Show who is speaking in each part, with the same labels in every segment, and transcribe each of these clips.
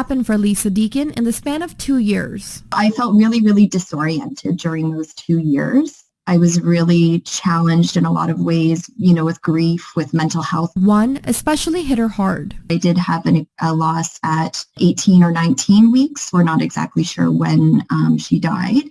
Speaker 1: happened for Lisa Deacon in the span of 2 years.
Speaker 2: I felt really, really disoriented during those 2 years. I was really challenged in a lot of ways, with grief, with mental health.
Speaker 1: One especially hit her hard.
Speaker 2: I did have a loss at 18 or 19 weeks. We're not exactly sure when she died,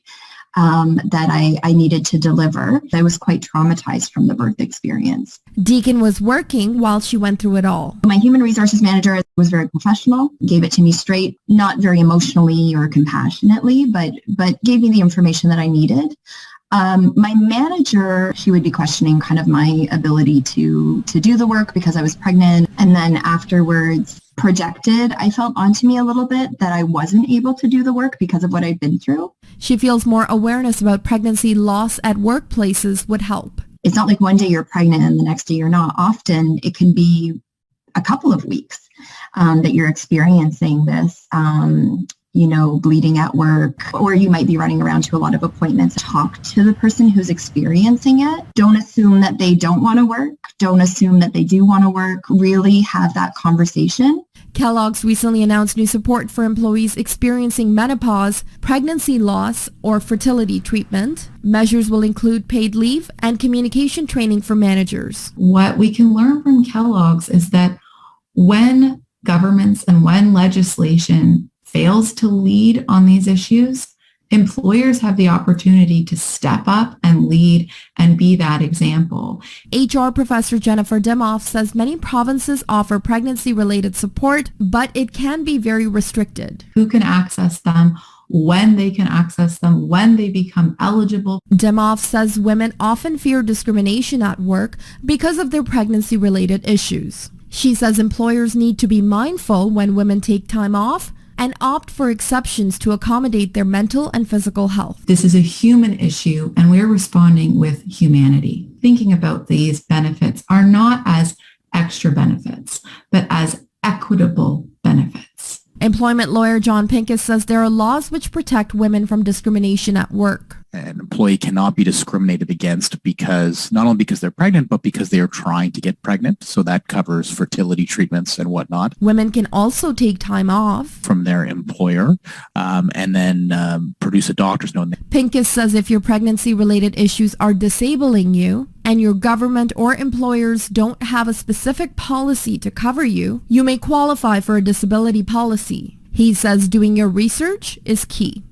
Speaker 2: that I needed to deliver. I was quite traumatized from the birth experience.
Speaker 1: Deacon was working while she went through it all.
Speaker 2: My human resources manager was very professional, gave it to me straight, not very emotionally or compassionately, but gave me the information that I needed. My manager, she would be questioning kind of my ability to do the work because I was pregnant. And then afterwards projected, I felt onto me a little bit that I wasn't able to do the work because of what I'd been through.
Speaker 1: She feels more awareness about pregnancy loss at workplaces would help.
Speaker 2: It's not like one day you're pregnant and the next day you're not. Often it can be a couple of weeks that you're experiencing this. Bleeding at work, or you might be running around to a lot of appointments. Talk to the person who's experiencing it. Don't assume that they don't want to work. Don't assume that they do want to work. Really have that conversation.
Speaker 1: Kellogg's recently announced new support for employees experiencing menopause, pregnancy loss, or fertility treatment. Measures will include paid leave and communication training for managers.
Speaker 3: What we can learn from Kellogg's is that when governments and when legislation fails to lead on these issues, employers have the opportunity to step up and lead and be that example.
Speaker 1: HR professor Jennifer Demoff says many provinces offer pregnancy-related support, but it can be very restricted.
Speaker 3: Who can access them, when they can access them, when they become eligible.
Speaker 1: Demoff says women often fear discrimination at work because of their pregnancy-related issues. She says employers need to be mindful when women take time off and opt for exceptions to accommodate their mental and physical health.
Speaker 3: This is a human issue, and we're responding with humanity. Thinking about these benefits are not as extra benefits, but as equitable benefits.
Speaker 1: Employment lawyer Jon Pinkus says there are laws which protect women from discrimination at work.
Speaker 4: An employee cannot be discriminated against not only because they're pregnant, but because they are trying to get pregnant. So that covers fertility treatments and whatnot.
Speaker 1: Women can also take time off
Speaker 4: from their employer and then produce a doctor's note.
Speaker 1: Pinkus says if your pregnancy-related issues are disabling you and your government or employers don't have a specific policy to cover you, you may qualify for a disability policy. He says doing your research is key.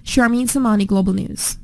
Speaker 1: Sharmeen Somani, Global News.